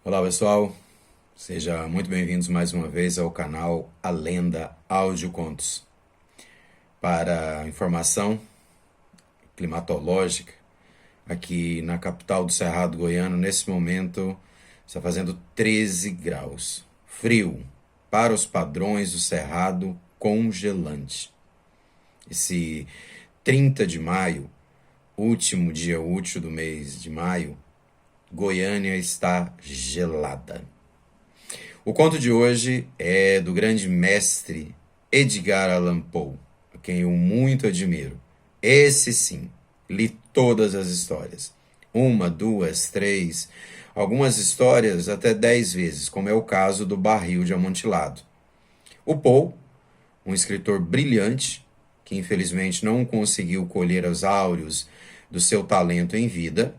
Olá pessoal, sejam muito bem-vindos mais uma vez ao canal A Lenda Áudio Contos. Para informação climatológica, aqui na capital do Cerrado Goiano, nesse momento está fazendo 13 graus, frio, para os padrões do Cerrado, congelante. Esse 30 de maio, último dia útil do mês de maio, Goiânia está gelada. O conto de hoje é do grande mestre Edgar Allan Poe, a quem eu muito admiro. Esse sim, li todas as histórias. Uma, duas, três, algumas histórias até 10 vezes, como é o caso do Barril de Amontilado. O Poe, um escritor brilhante, que infelizmente não conseguiu colher os áureos do seu talento em vida,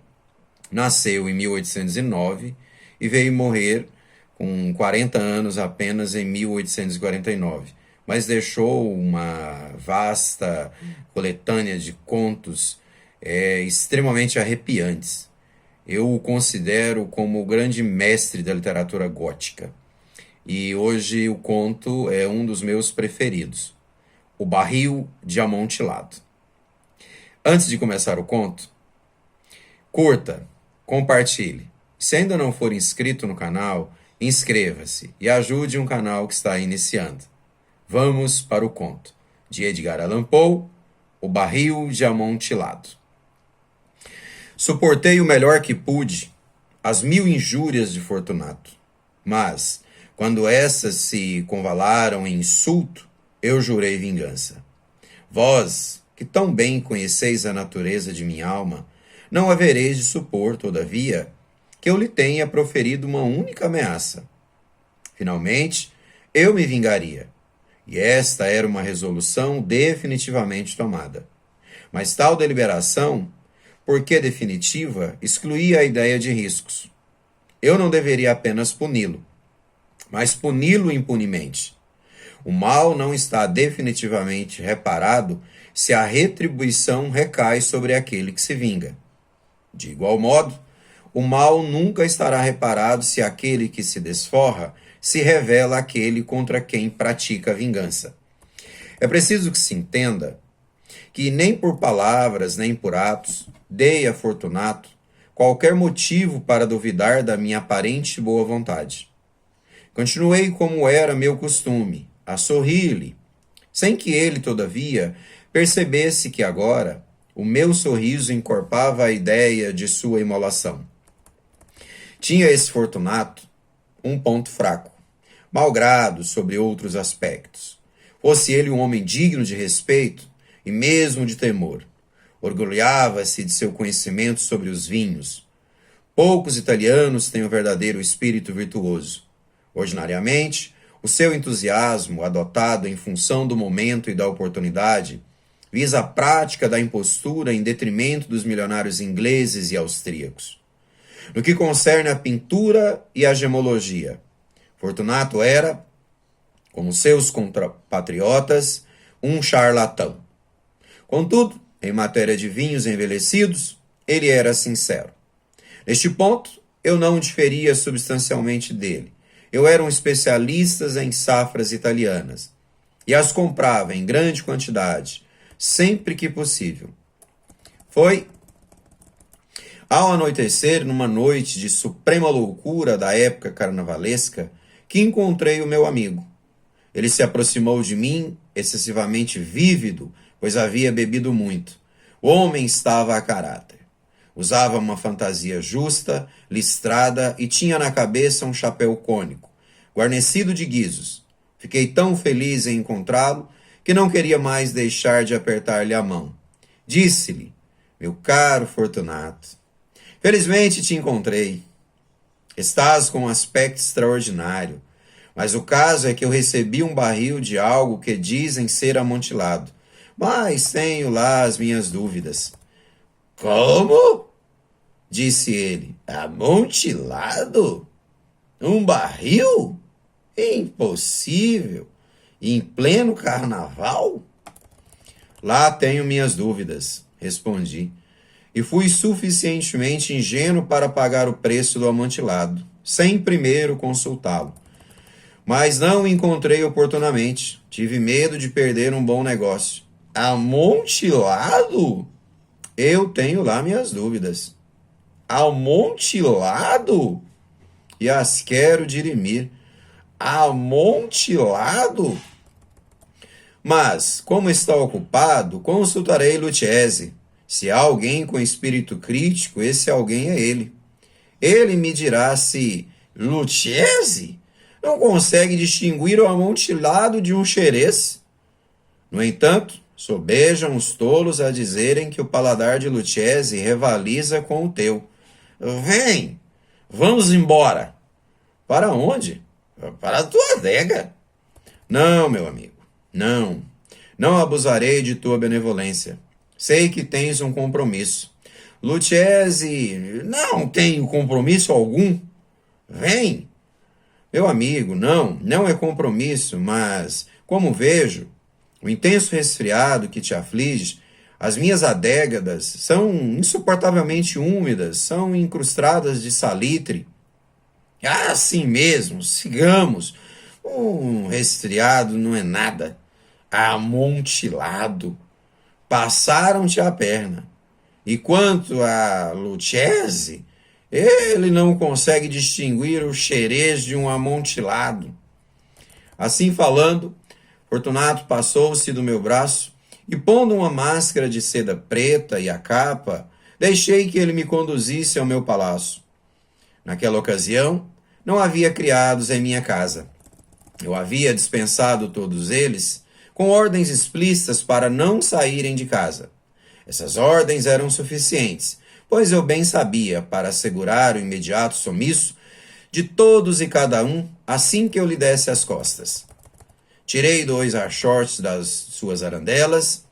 nasceu em 1809 e veio morrer com 40 anos apenas em 1849, mas deixou uma vasta coletânea de contos extremamente arrepiantes. Eu o considero como o grande mestre da literatura gótica. E hoje o conto é um dos meus preferidos, O Barril de Amontilado. Antes de começar o conto, curta, compartilhe. Se ainda não for inscrito no canal, inscreva-se e ajude um canal que está iniciando. Vamos para o conto de Edgar Allan Poe, O Barril de Amontilado. Suportei o melhor que pude as 1000 injúrias de Fortunato, mas, quando essas se convalaram em insulto, eu jurei vingança. Vós, que tão bem conheceis a natureza de minha alma, não havereis de supor, todavia, que eu lhe tenha proferido uma única ameaça. Finalmente, eu me vingaria, e esta era uma resolução definitivamente tomada. Mas tal deliberação, porque definitiva, excluía a ideia de riscos. Eu não deveria apenas puni-lo, mas puni-lo impunemente. O mal não está definitivamente reparado se a retribuição recai sobre aquele que se vinga. De igual modo, o mal nunca estará reparado se aquele que se desforra se revela aquele contra quem pratica a vingança. É preciso que se entenda que nem por palavras, nem por atos, dei a Fortunato qualquer motivo para duvidar da minha aparente boa vontade. Continuei como era meu costume, a sorrir-lhe, sem que ele, todavia, percebesse que agora o meu sorriso encorpava a ideia de sua imolação. Tinha esse Fortunato um ponto fraco, malgrado sobre outros aspectos. Fosse ele um homem digno de respeito e mesmo de temor. Orgulhava-se de seu conhecimento sobre os vinhos. Poucos italianos têm o verdadeiro espírito virtuoso. Ordinariamente, o seu entusiasmo, adotado em função do momento e da oportunidade, visa a prática da impostura em detrimento dos milionários ingleses e austríacos. No que concerne à pintura e à gemologia, Fortunato era, como seus compatriotas, um charlatão. Contudo, em matéria de vinhos envelhecidos, ele era sincero. Neste ponto, eu não diferia substancialmente dele. Eu era um especialista em safras italianas e as comprava em grande quantidade, sempre que possível. Foi ao anoitecer, numa noite de suprema loucura da época carnavalesca, que encontrei o meu amigo. Ele se aproximou de mim, excessivamente vívido, pois havia bebido muito. O homem estava a caráter. Usava uma fantasia justa, listrada e tinha na cabeça um chapéu cônico, guarnecido de guizos. Fiquei tão feliz em encontrá-lo que não queria mais deixar de apertar-lhe a mão. Disse-lhe: meu caro Fortunato, felizmente te encontrei. Estás com um aspecto extraordinário, mas o caso é que eu recebi um barril de algo que dizem ser amontilado, mas tenho lá as minhas dúvidas. Como? Disse ele. Amontilado? Um barril? Impossível. Em pleno carnaval? Lá tenho minhas dúvidas, respondi. E fui suficientemente ingênuo para pagar o preço do amontilado. sem primeiro consultá-lo. Mas não o encontrei oportunamente. Tive medo de perder um bom negócio. Amontilado? Eu tenho lá minhas dúvidas. Amontilado? E as quero dirimir. Amontilado? Mas, como está ocupado, consultarei Luchesi. Se há alguém com espírito crítico, esse alguém é ele. Ele me dirá se Luchesi não consegue distinguir o amontilado de um xerez. No entanto, sobejam os tolos a dizerem que o paladar de Luchesi rivaliza com o teu. Vem, vamos embora. Para onde? Para a tua adega. Não, meu amigo, não abusarei de tua benevolência. Sei que tens um compromisso. Luchesi, não tenho compromisso algum. Vem. Meu amigo, não é compromisso, mas, como vejo, o intenso resfriado que te aflige, as minhas adégadas são insuportavelmente úmidas, são incrustadas de salitre. Assim mesmo, sigamos. Um resfriado não é nada. Amontilado. Passaram-te a perna. E quanto a Luchesi, ele não consegue distinguir o xerez de um amontilado. Assim falando, Fortunato passou-se do meu braço e, pondo uma máscara de seda preta e a capa, deixei que ele me conduzisse ao meu palácio. Naquela ocasião, não havia criados em minha casa. Eu havia dispensado todos eles com ordens explícitas para não saírem de casa. Essas ordens eram suficientes, pois eu bem sabia, para assegurar o imediato sumiço de todos e cada um, assim que eu lhe desse as costas. Tirei 2 archotes das suas arandelas,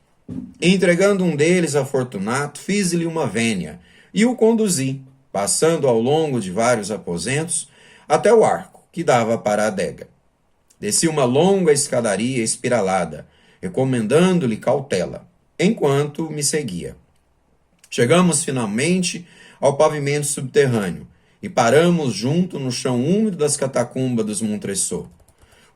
e, entregando um deles a Fortunato, fiz-lhe uma vênia, e o conduzi, passando ao longo de vários aposentos, até o arco, que dava para a adega. Desci uma longa escadaria espiralada, recomendando-lhe cautela, enquanto me seguia. Chegamos finalmente ao pavimento subterrâneo e paramos junto no chão úmido das catacumbas dos Montresor.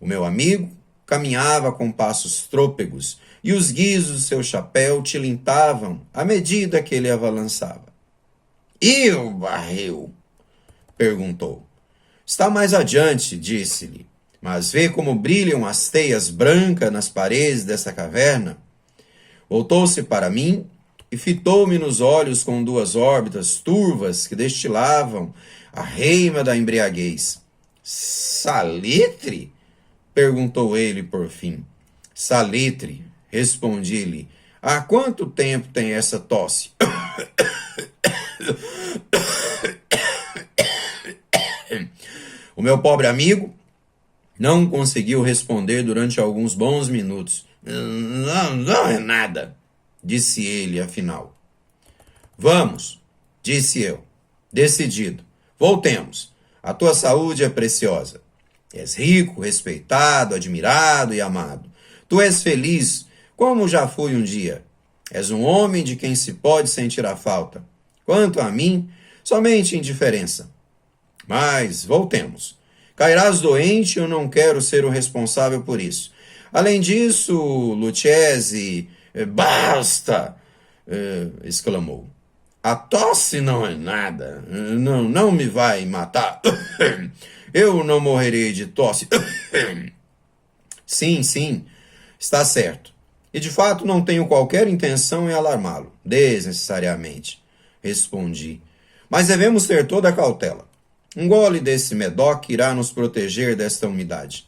O meu amigo caminhava com passos trôpegos e os guizos do seu chapéu tilintavam à medida que ele avançava. E o barril? Perguntou. Está mais adiante, disse-lhe, mas vê como brilham as teias brancas nas paredes dessa caverna? Voltou-se para mim e fitou-me nos olhos com 2 órbitas turvas que destilavam a reima da embriaguez. Salitre? Perguntou ele por fim. Salitre, respondi-lhe. Há quanto tempo tem essa tosse? O meu pobre amigo não conseguiu responder durante alguns bons minutos. Não é nada, disse ele afinal. Vamos, disse eu, decidido. Voltemos. A tua saúde é preciosa. És rico, respeitado, admirado e amado. Tu és feliz, como já fui um dia. És um homem de quem se pode sentir a falta. Quanto a mim, somente indiferença. Mas voltemos. Cairás doente e eu não quero ser o responsável por isso. Além disso, Luchesi... Basta! Exclamou. A tosse não é nada. Não me vai matar. Eu não morrerei de tosse. Sim, está certo. E de fato não tenho qualquer intenção em alarmá-lo, desnecessariamente. Respondi. Mas devemos ter toda a cautela. Um gole desse Medoc irá nos proteger desta umidade.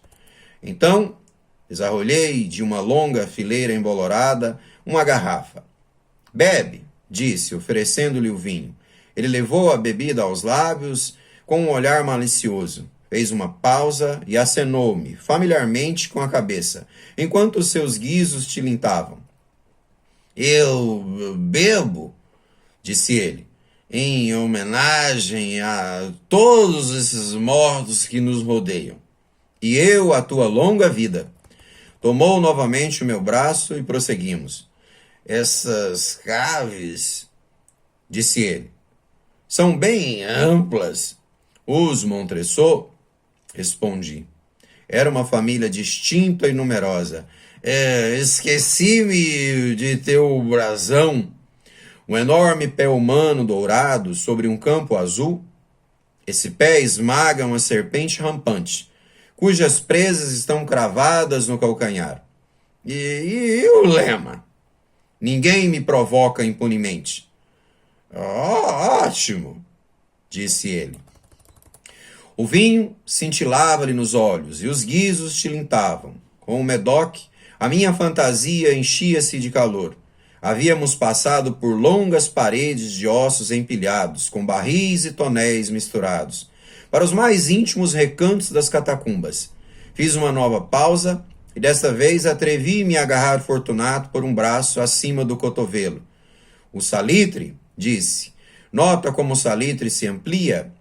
Então, desarrolhei de uma longa fileira embolorada uma garrafa. Bebe, disse, oferecendo-lhe o vinho. Ele levou a bebida aos lábios com um olhar malicioso. Fez uma pausa e acenou-me familiarmente com a cabeça, enquanto os seus guizos tilintavam. Eu bebo, disse ele, em homenagem a todos esses mortos que nos rodeiam. E eu a tua longa vida. Tomou novamente o meu braço e prosseguimos. Essas caves, disse ele, são bem amplas. Os Montresor, respondi. Era uma família distinta e numerosa. Esqueci-me de teu brasão. Um enorme pé humano dourado sobre um campo azul. Esse pé esmaga uma serpente rampante, cujas presas estão cravadas no calcanhar. E o lema? Ninguém me provoca impunemente. Ótimo, disse ele. O vinho cintilava-lhe nos olhos e os guizos tilintavam. Com o Medoc, a minha fantasia enchia-se de calor. Havíamos passado por longas paredes de ossos empilhados, com barris e tonéis misturados, para os mais íntimos recantos das catacumbas. Fiz uma nova pausa e desta vez atrevi-me a agarrar Fortunato por um braço acima do cotovelo. O salitre, disse, nota como o salitre se amplia,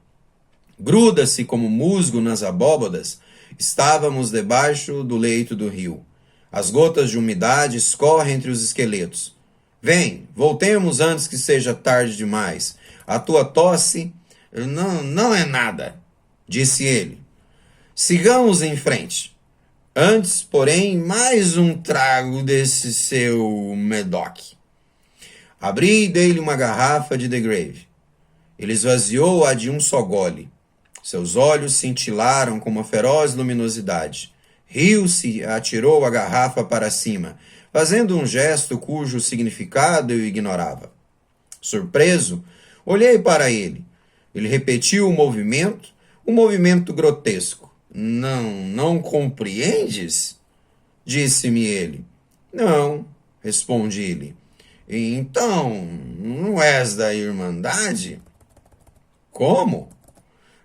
gruda-se como musgo nas abóbadas. Estávamos debaixo do leito do rio. As gotas de umidade escorrem entre os esqueletos. Vem, voltemos antes que seja tarde demais. A tua tosse não é nada, disse ele. Sigamos em frente. Antes, porém, mais um trago desse seu Medoc. Abri e dei-lhe uma garrafa de The Grave. Ele esvaziou-a de um só gole. Seus olhos cintilaram com uma feroz luminosidade. Riu-se e atirou a garrafa para cima, fazendo um gesto cujo significado eu ignorava. Surpreso, olhei para ele. Ele repetiu um movimento grotesco. Não compreendes? Disse-me ele. Não, respondi-lhe. Então, não és da Irmandade? Como?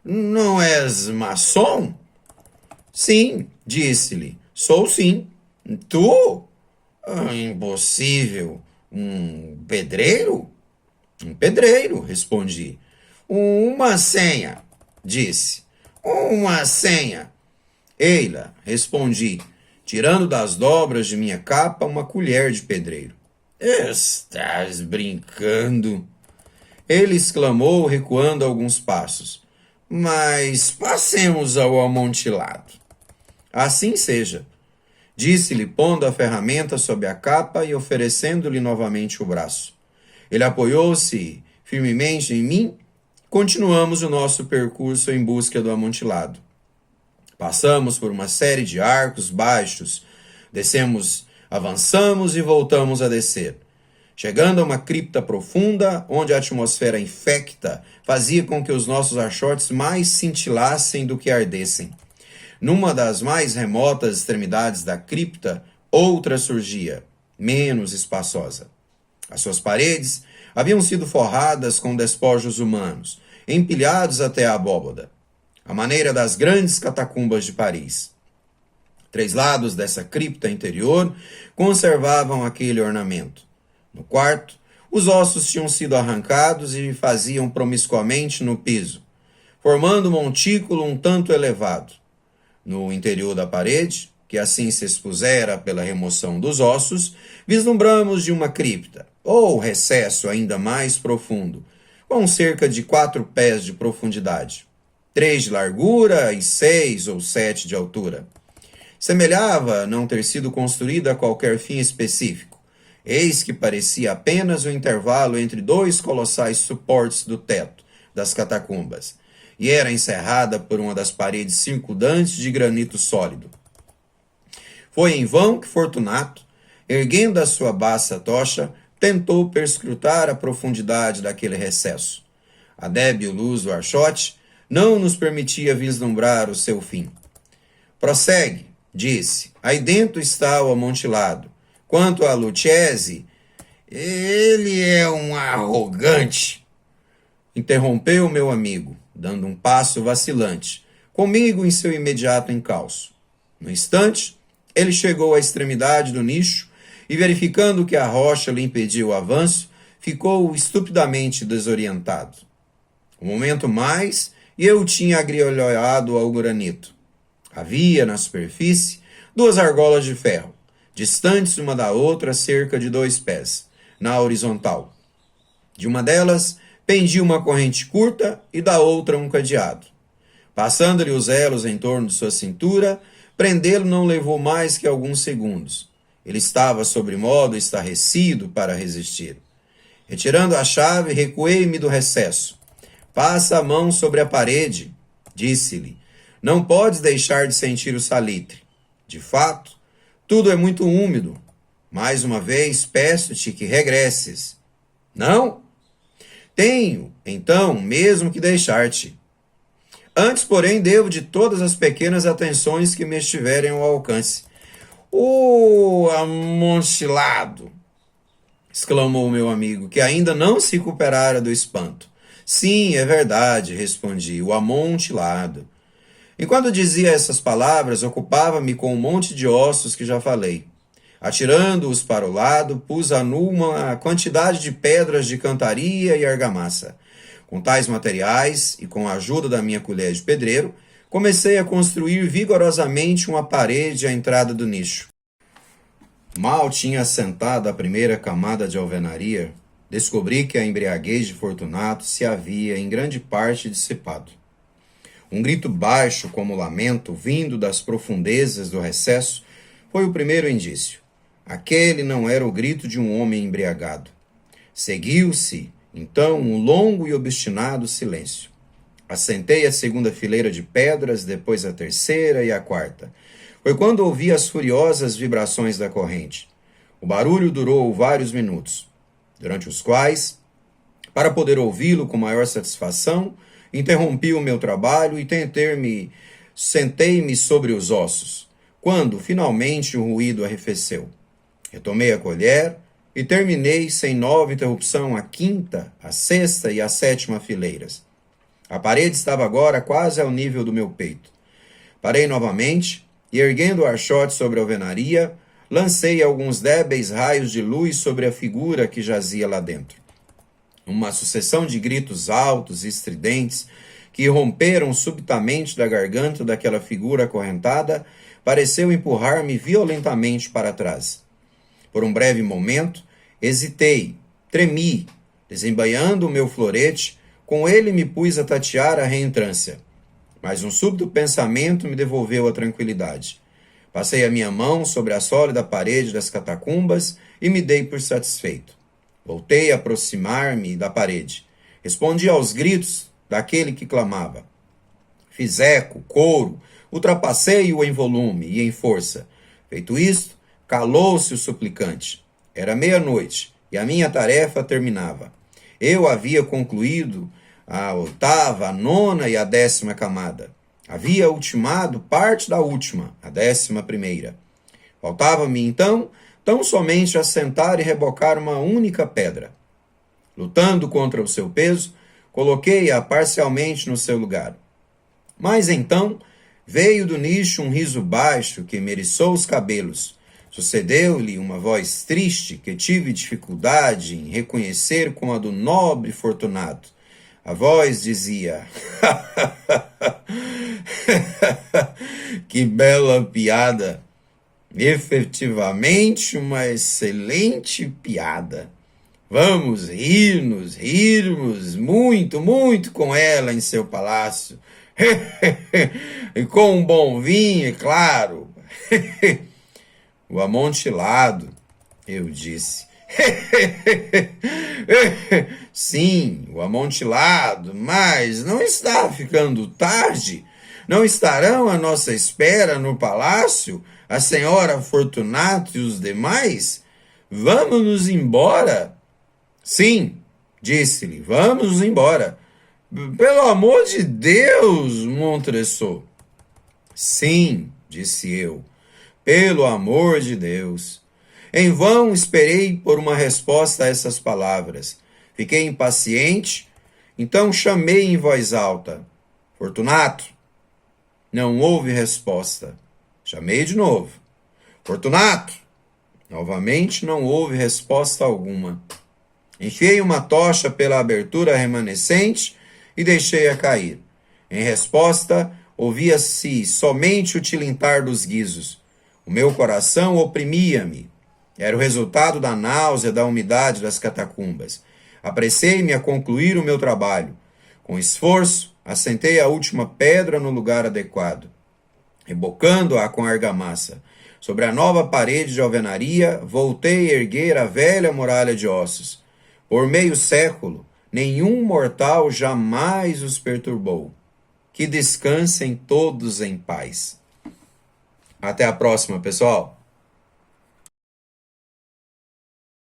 Não és maçom? Sim, disse-lhe. Sou sim. Tu? Impossível. Um pedreiro? Um pedreiro, respondi. Uma senha, disse. Uma senha. Ei-la, respondi, tirando das dobras de minha capa uma colher de pedreiro. Estás brincando? Ele exclamou, recuando alguns passos. Mas passemos ao amontilado. Assim seja, disse-lhe, pondo a ferramenta sob a capa e oferecendo-lhe novamente o braço. Ele apoiou-se firmemente em mim. Continuamos o nosso percurso em busca do amontilado. Passamos por uma série de arcos baixos, avançamos e voltamos a descer. Chegando a uma cripta profunda, onde a atmosfera infecta fazia com que os nossos archotes mais cintilassem do que ardessem. Numa das mais remotas extremidades da cripta, outra surgia, menos espaçosa. As suas paredes haviam sido forradas com despojos humanos, empilhados até a abóbada, à maneira das grandes catacumbas de Paris. 3 lados dessa cripta interior conservavam aquele ornamento. No quarto, os ossos tinham sido arrancados e faziam promiscuamente no piso, formando um montículo um tanto elevado. No interior da parede, que assim se expusera pela remoção dos ossos, vislumbramos de uma cripta, ou recesso ainda mais profundo, com cerca de 4 pés de profundidade, 3 de largura e 6 ou 7 de altura. Semelhava não ter sido construída a qualquer fim específico. Eis que parecia apenas o intervalo entre 2 colossais suportes do teto das catacumbas, e era encerrada por uma das paredes circundantes de granito sólido. Foi em vão que Fortunato, erguendo a sua baça tocha, tentou perscrutar a profundidade daquele recesso. A débil luz do archote não nos permitia vislumbrar o seu fim. Prossegue, disse, aí dentro está o amontilado. Quanto a Lucchesi, ele é um arrogante. Interrompeu meu amigo, dando um passo vacilante, comigo em seu imediato encalço. No instante, ele chegou à extremidade do nicho e, verificando que a rocha lhe impedia o avanço, ficou estupidamente desorientado. Um momento mais, e eu tinha agriolhado ao granito. Havia, na superfície, 2 argolas de ferro, distantes uma da outra cerca de 2 pés, na horizontal. De uma delas pendia uma corrente curta e da outra um cadeado. Passando-lhe os elos em torno de sua cintura, prendê-lo não levou mais que alguns segundos. Ele estava sobremodo estarrecido para resistir. Retirando a chave, recuei-me do recesso. Passa a mão sobre a parede, disse-lhe. Não podes deixar de sentir o salitre. De fato, tudo é muito úmido. Mais uma vez, peço-te que regresses. Não? Tenho, então, mesmo que deixar-te. Antes, porém, devo de todas as pequenas atenções que me estiverem ao alcance. Amontilado! Exclamou o meu amigo, que ainda não se recuperara do espanto. Sim, é verdade, respondi, o amontilado. Enquanto dizia essas palavras, ocupava-me com um monte de ossos que já falei. Atirando-os para o lado, pus a nu uma quantidade de pedras de cantaria e argamassa. Com tais materiais, e com a ajuda da minha colher de pedreiro, comecei a construir vigorosamente uma parede à entrada do nicho. Mal tinha assentado a primeira camada de alvenaria, descobri que a embriaguez de Fortunato se havia, em grande parte, dissipado. Um grito baixo, como lamento, vindo das profundezas do recesso, foi o primeiro indício. Aquele não era o grito de um homem embriagado. Seguiu-se, então, um longo e obstinado silêncio. Assentei a segunda fileira de pedras, depois a terceira e a quarta. Foi quando ouvi as furiosas vibrações da corrente. O barulho durou vários minutos, durante os quais, para poder ouvi-lo com maior satisfação, interrompi o meu trabalho e sentei-me sobre os ossos, quando, finalmente, o ruído arrefeceu. Retomei a colher e terminei, sem nova interrupção, a quinta, a sexta e a sétima fileiras. A parede estava agora quase ao nível do meu peito. Parei novamente e, erguendo o archote sobre a alvenaria, lancei alguns débeis raios de luz sobre a figura que jazia lá dentro. Uma sucessão de gritos altos e estridentes que romperam subitamente da garganta daquela figura acorrentada pareceu empurrar-me violentamente para trás. Por um breve momento, hesitei, tremi, desembainhando o meu florete, com ele me pus a tatear a reentrância. Mas um súbito pensamento me devolveu a tranquilidade. Passei a minha mão sobre a sólida parede das catacumbas e me dei por satisfeito. Voltei a aproximar-me da parede. Respondi aos gritos daquele que clamava. Fiz eco, coro, ultrapassei-o em volume e em força. Feito isto, calou-se o suplicante. Era meia-noite e a minha tarefa terminava. Eu havia concluído a oitava, a nona e a 10ª camada. Havia ultimado parte da última, a 11ª. Faltava-me, então, tão somente assentar e rebocar uma única pedra. Lutando contra o seu peso, coloquei-a parcialmente no seu lugar. Mas então veio do nicho um riso baixo que me eriçou os cabelos. Sucedeu-lhe uma voz triste que tive dificuldade em reconhecer como a do nobre Fortunato. A voz dizia: que bela piada! Efetivamente uma excelente piada. Vamos rirmos muito, muito com ela em seu palácio. E com um bom vinho, é claro. O amontilado, eu disse. Sim, o amontilado, mas não está ficando tarde? Não estarão à nossa espera no palácio a senhora Fortunato e os demais? Vamos-nos embora? Sim, disse-lhe, vamos embora. Pelo amor de Deus, Montresor. Sim, disse eu. Pelo amor de Deus. Em vão esperei por uma resposta a essas palavras. Fiquei impaciente, então chamei em voz alta. Fortunato. Não houve resposta. Chamei de novo. Fortunato. Novamente não houve resposta alguma. Enfiei uma tocha pela abertura remanescente e deixei-a cair. Em resposta, ouvia-se somente o tilintar dos guizos. O meu coração oprimia-me. Era o resultado da náusea, da umidade das catacumbas. Apressei-me a concluir o meu trabalho. Com esforço, assentei a última pedra no lugar adequado, rebocando-a com argamassa. Sobre a nova parede de alvenaria, voltei a erguer a velha muralha de ossos. Por meio século, nenhum mortal jamais os perturbou. Que descansem todos em paz. Até a próxima, pessoal!